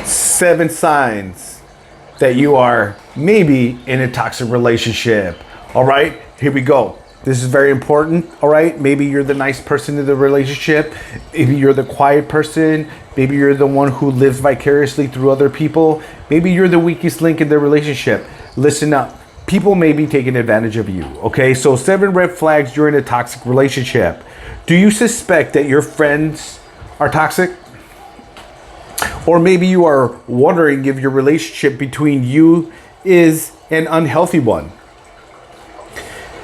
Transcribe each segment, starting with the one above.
7 signs that you are maybe in a toxic relationship. All right, here we go. This is very important. All right, maybe you're the nice person in the relationship. Maybe you're the quiet person. Maybe you're the one who lives vicariously through other people. Maybe you're the weakest link in the relationship. Listen up. People may be taking advantage of you. Okay, so 7 red flags you're in a toxic relationship. Do you suspect that your friends are toxic? Or maybe you are wondering if your relationship between you is an unhealthy one.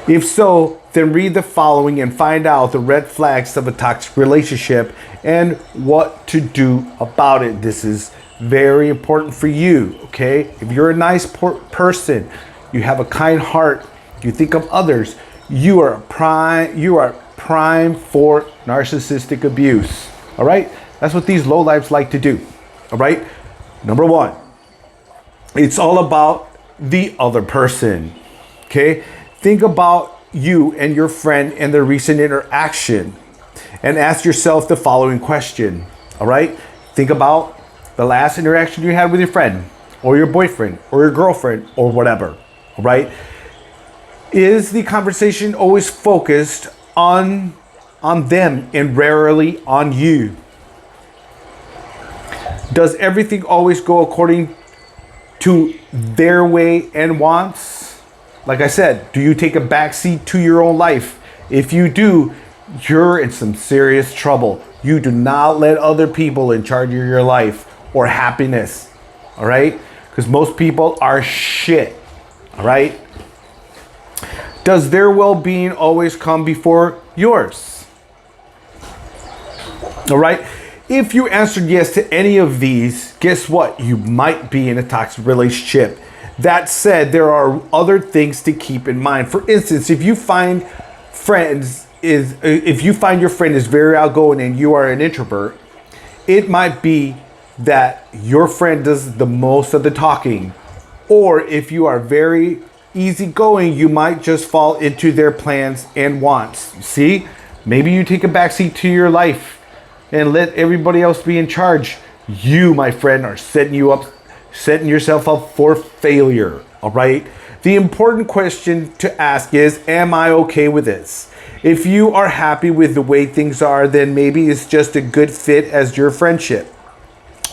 If so, then read the following and find out the red flags of a toxic relationship and what to do about it. This is very important for you, okay? If you're a nice person, you have a kind heart, you think of others, you are prime for narcissistic abuse. All right? That's what these lowlifes like to do. All right? Number 1, it's all about the other person. Okay? Think about you and your friend and their recent interaction and ask yourself the following question. All right? Think about the last interaction you had with your friend or your boyfriend or your girlfriend or whatever. All right? Is the conversation always focused on them and rarely on you? Does everything always go according to their way and wants? Like I said, do you take a backseat to your own life? If you do, you're in some serious trouble. You do not let other people in charge of your life or happiness. All right? Because most people are shit. All right? Does their well-being always come before yours? All right? If you answered yes to any of these, guess what? You might be in a toxic relationship. That said, there are other things to keep in mind. For instance, if you find your friend is very outgoing and you are an introvert, it might be that your friend does the most of the talking. Or if you are very easygoing, you might just fall into their plans and wants. See? Maybe you take a backseat to your life and let everybody else be in charge. You, my friend, are setting yourself up for failure. All right? The important question to ask is, am I okay with this? If you are happy with the way things are, then maybe it's just a good fit as your friendship.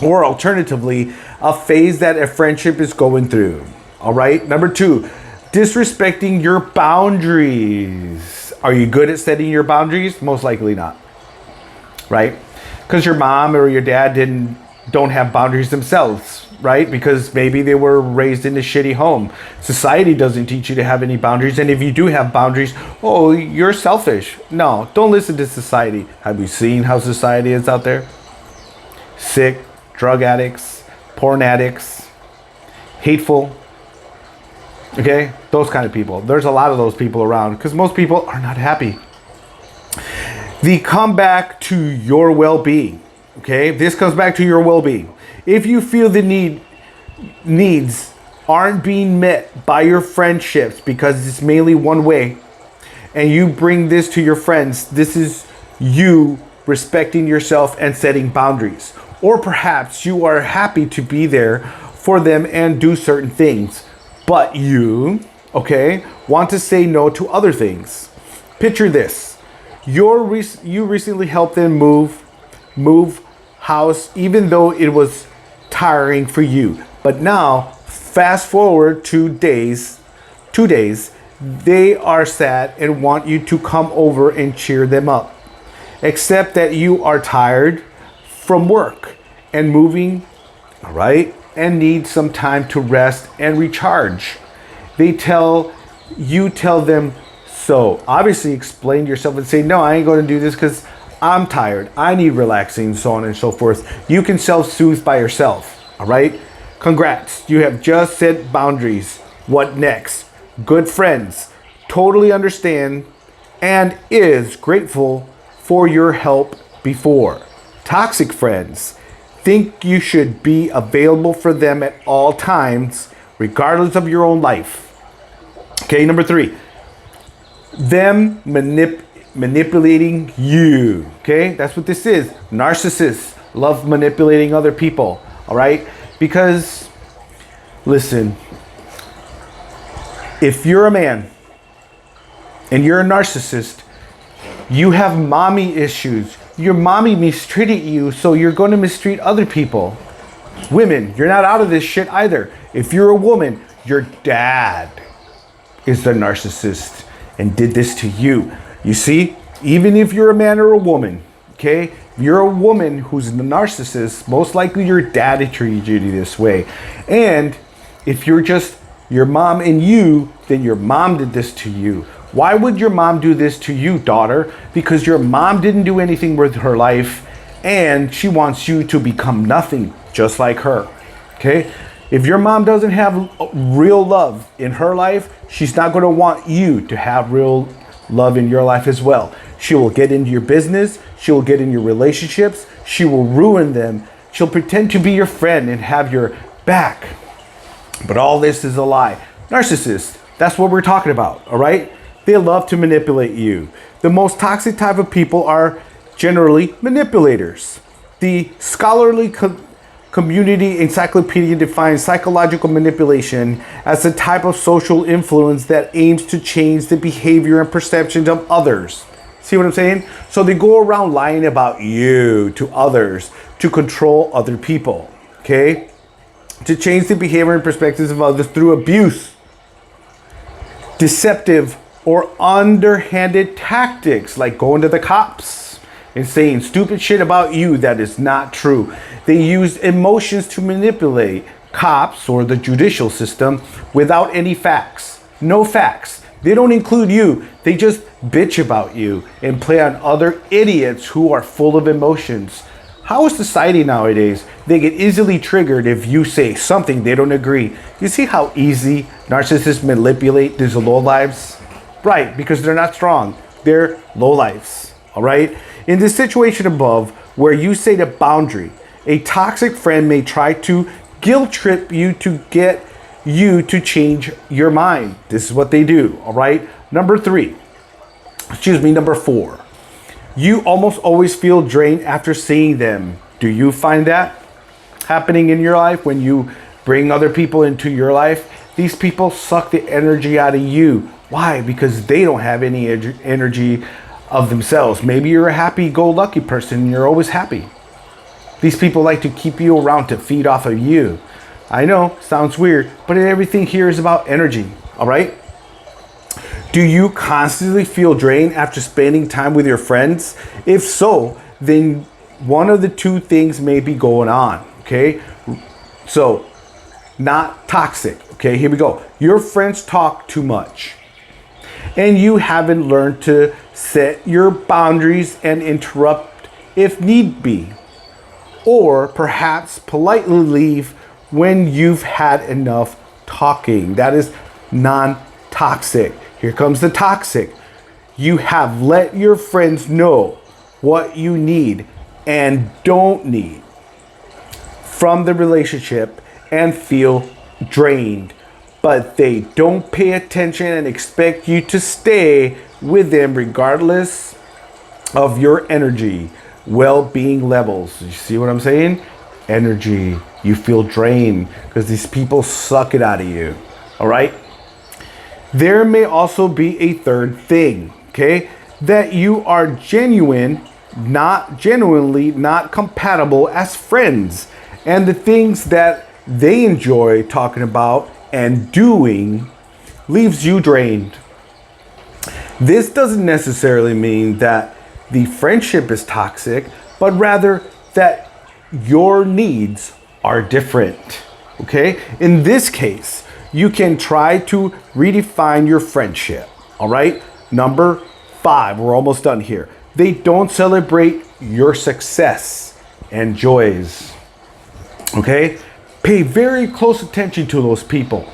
Or alternatively, a phase that a friendship is going through. All right? Number 2, disrespecting your boundaries. Are you good at setting your boundaries? Most likely not. Right? Because your mom or your dad don't have boundaries themselves, right? Because maybe they were raised in a shitty home. Society doesn't teach you to have any boundaries. And if you do have boundaries, oh, you're selfish. No, don't listen to society. Have you seen how society is out there? Sick, drug addicts, porn addicts, hateful. Okay? Those kind of people. There's a lot of those people around because most people are not happy. The comeback to your well-being. Okay? This comes back to your well-being. If you feel the needs aren't being met by your friendships because it's mainly one way, and you bring this to your friends, this is you respecting yourself and setting boundaries. Or perhaps you are happy to be there for them and do certain things, but you, okay, want to say no to other things. Picture this. You recently helped them move house, even though it was tiring for you. But now, fast forward 2 days, they are sad and want you to come over and cheer them up. Except that you are tired from work and moving, all right, and need some time to rest and recharge. Tell them so. Obviously explain to yourself and say, no, I ain't going to do this because I'm tired. I need relaxing, so on and so forth. You can self-soothe by yourself. All right? Congrats. You have just set boundaries. What next? Good friends totally understand and is grateful for your help before. Toxic friends think you should be available for them at all times, regardless of your own life. Okay, number 3. Them manipulating you. Okay, that's what this is. Narcissists love manipulating other people. All right, Because, listen, if you're a man and you're a narcissist, you have mommy issues. Your mommy mistreated you, so you're going to mistreat other people. Women, you're not out of this shit either. If you're a woman, your dad is the narcissist and did this to you. You see, even if you're a man or a woman, okay, if you're a woman who's the narcissist, most likely your dad treated you this way. And if you're just your mom and you, then your mom did this to you. Why would your mom do this to you, daughter? Because your mom didn't do anything with her life and she wants you to become nothing just like her. Okay? If your mom doesn't have real love in her life, she's not going to want you to have real love in your life as well. She will get into your business. She will get in your relationships. She will ruin them. She'll pretend to be your friend and have your back. But all this is a lie. Narcissists, that's what we're talking about, all right? They love to manipulate you. The most toxic type of people are generally manipulators. The scholarly community encyclopedia defines psychological manipulation as a type of social influence that aims to change the behavior and perceptions of others. See what I'm saying? So they go around lying about you to others to control other people, okay? To change the behavior and perspectives of others through abuse, deceptive or underhanded tactics like going to the cops and saying stupid shit about you that is not true. They use emotions to manipulate cops or the judicial system without any facts. No facts. They don't include you. They just bitch about you and play on other idiots who are full of emotions. How is society nowadays? They get easily triggered if you say something they don't agree. You see how easy narcissists manipulate these lowlives? Right, because they're not strong. They're lowlives, all right? In this situation above, where you say the boundary, a toxic friend may try to guilt trip you to get you to change your mind. This is what they do, all right? Number four. You almost always feel drained after seeing them. Do you find that happening in your life when you bring other people into your life? These people suck the energy out of you. Why? Because they don't have any energy of themselves. Maybe you're a happy-go-lucky person and you're always happy. These people like to keep you around to feed off of you. I know, sounds weird, but everything here is about energy, all right? Do you constantly feel drained after spending time with your friends? If so, then one of the two things may be going on, okay? So, not toxic, okay? Here we go. Your friends talk too much, and you haven't learned to set your boundaries and interrupt if need be, or perhaps politely leave when you've had enough talking. That is non-toxic. Here comes the toxic. You have let your friends know what you need and don't need from the relationship and feel drained, but they don't pay attention and expect you to stay with them regardless of your energy, well-being levels. You see what I'm saying? Energy. You feel drained because these people suck it out of you. All right? There may also be a third thing, okay? That you are genuinely not compatible as friends. And the things that they enjoy talking about and doing leaves you drained. This doesn't necessarily mean that the friendship is toxic, but rather that your needs are different, okay? In this case, you can try to redefine your friendship, all right? Number 5, we're almost done here. They don't celebrate your success and joys, okay? Pay very close attention to those people,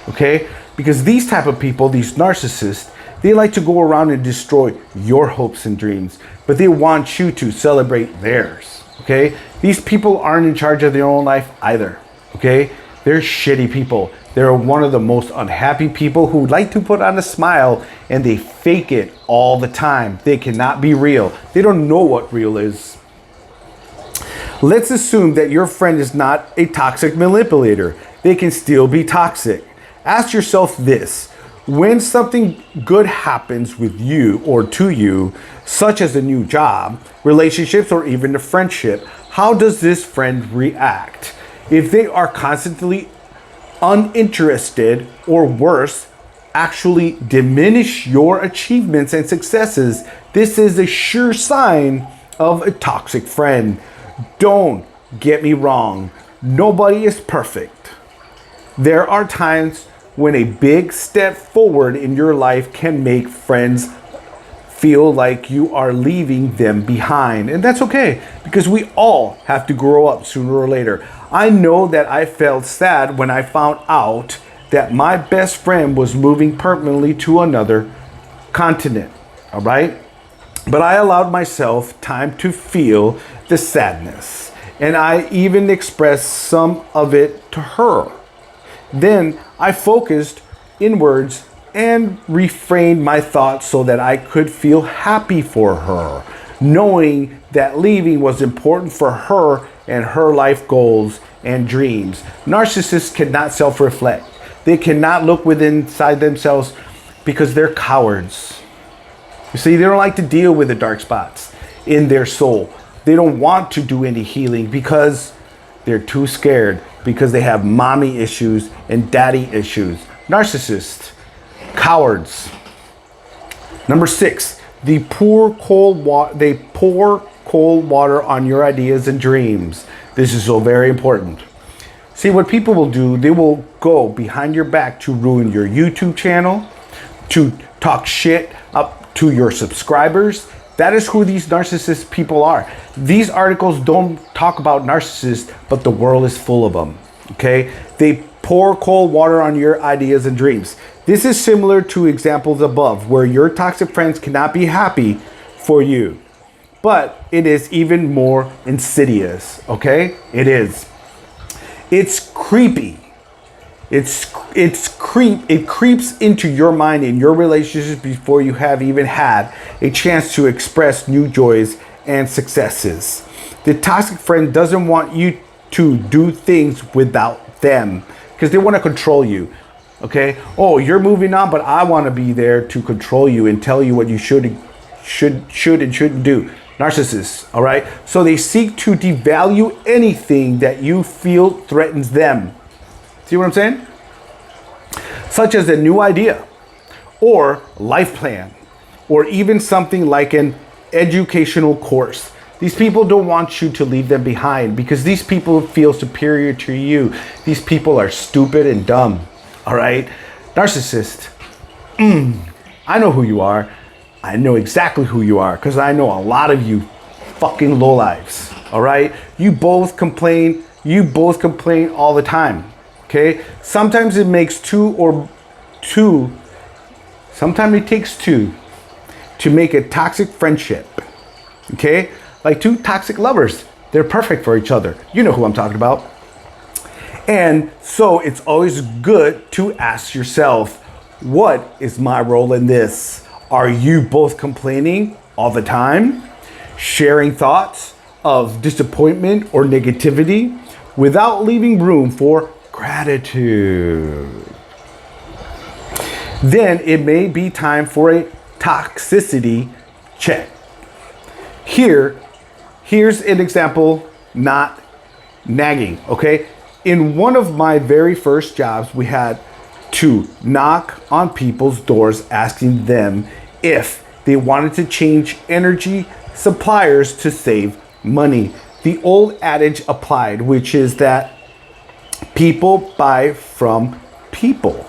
okay? Because these type of people, these narcissists, they like to go around and destroy your hopes and dreams, but they want you to celebrate theirs, okay? These people aren't in charge of their own life either, okay? They're shitty people. They're one of the most unhappy people who like to put on a smile and they fake it all the time. They cannot be real. They don't know what real is. Let's assume that your friend is not a toxic manipulator. They can still be toxic. Ask yourself this: when something good happens with you or to you, such as a new job, relationships, or even a friendship, how does this friend react? If they are constantly uninterested, or worse, actually diminish your achievements and successes, this is a sure sign of a toxic friend. Don't get me wrong, nobody is perfect. There are times when a big step forward in your life can make friends feel like you are leaving them behind. And that's okay, because we all have to grow up sooner or later. I know that I felt sad when I found out that my best friend was moving permanently to another continent, all right? But I allowed myself time to feel the sadness, and I even expressed some of it to her. Then I focused inwards and refrained my thoughts so that I could feel happy for her, knowing that leaving was important for her and her life goals and dreams. Narcissists cannot self-reflect. They cannot look within inside themselves because they're cowards. You see, they don't like to deal with the dark spots in their soul. They don't want to do any healing because they're too scared, because they have mommy issues and daddy issues. Narcissists, cowards. Number 6, they pour cold water on your ideas and dreams. This is so very important. See, what people will do, they will go behind your back to ruin your YouTube channel, to talk shit up to your subscribers. That is who these narcissist people are. These articles don't talk about narcissists, but the world is full of them, okay? They pour cold water on your ideas and dreams. This is similar to examples above, where your toxic friends cannot be happy for you. But it is even more insidious, okay? It is. It's creepy. It creeps into your mind and your relationships before you have even had a chance to express new joys and successes. The toxic friend doesn't want you to do things without them because they want to control you. Okay? Oh, you're moving on, but I want to be there to control you and tell you what you should and shouldn't do. Narcissists, all right? So they seek to devalue anything that you feel threatens them. See what I'm saying? Such as a new idea or life plan or even something like an educational course. These people don't want you to leave them behind because these people feel superior to you. These people are stupid and dumb, all right? Narcissist, I know who you are. I know exactly who you are because I know a lot of you fucking lowlives, all right? You both complain all the time. Okay, sometimes it makes sometimes it takes two to make a toxic friendship. Okay, like two toxic lovers, they're perfect for each other. You know who I'm talking about. And so it's always good to ask yourself, what is my role in this? Are you both complaining all the time, sharing thoughts of disappointment or negativity without leaving room for gratitude? Then it may be time for a toxicity check. Here's an example, not nagging, okay? In one of my very first jobs, we had to knock on people's doors asking them if they wanted to change energy suppliers to save money. The old adage applied, which is that people buy from people.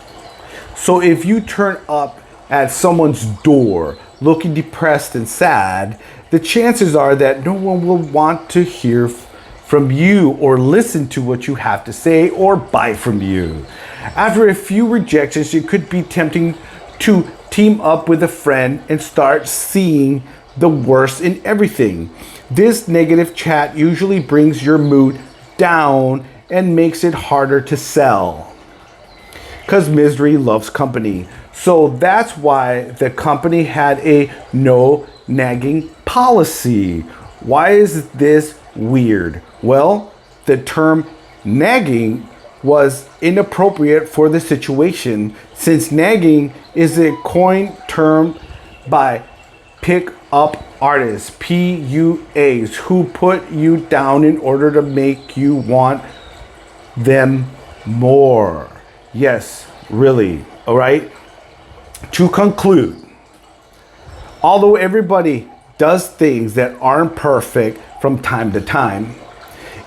So if you turn up at someone's door looking depressed and sad, the chances are that no one will want to hear from you or listen to what you have to say or buy from you. After a few rejections, it could be tempting to team up with a friend and start seeing the worst in everything. This negative chat usually brings your mood down and makes it harder to sell because misery loves company. So that's why the company had a no nagging policy. Why is this weird? Well, the term nagging was inappropriate for the situation, since nagging is a coined term by pick-up artists, PUAs, who put you down in order to make you want them more. Yes, really. All right. To conclude, although everybody does things that aren't perfect from time to time,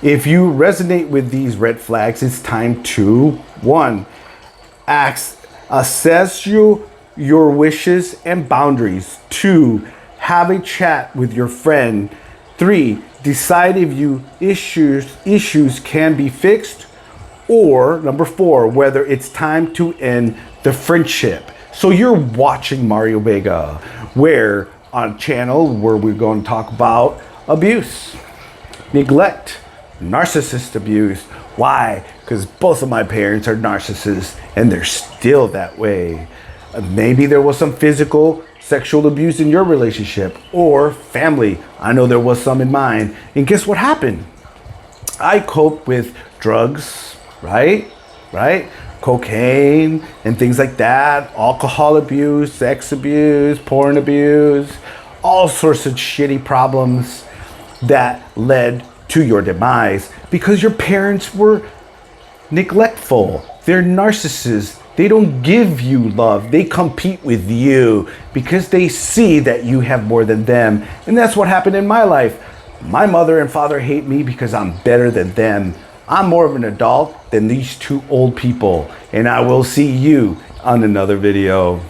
if you resonate with these red flags, it's time to 1. Assess your wishes and boundaries. 2. Have a chat with your friend. 3. Decide if you issues can be fixed, or number 4, whether it's time to end the friendship. So you're watching Mario Vega, where on channel where we're going to talk about abuse, neglect, narcissist abuse. Why? Because both of my parents are narcissists and they're still that way. Maybe there was some physical, sexual abuse in your relationship or family. I know there was some in mine. And guess what happened? I coped with drugs, right? Cocaine and things like that, alcohol abuse, sex abuse, porn abuse, all sorts of shitty problems that led to your demise because your parents were neglectful. They're narcissists. They don't give you love. They compete with you because they see that you have more than them. And that's what happened in my life. My mother and father hate me because I'm better than them. I'm more of an adult than these two old people. And I will see you on another video.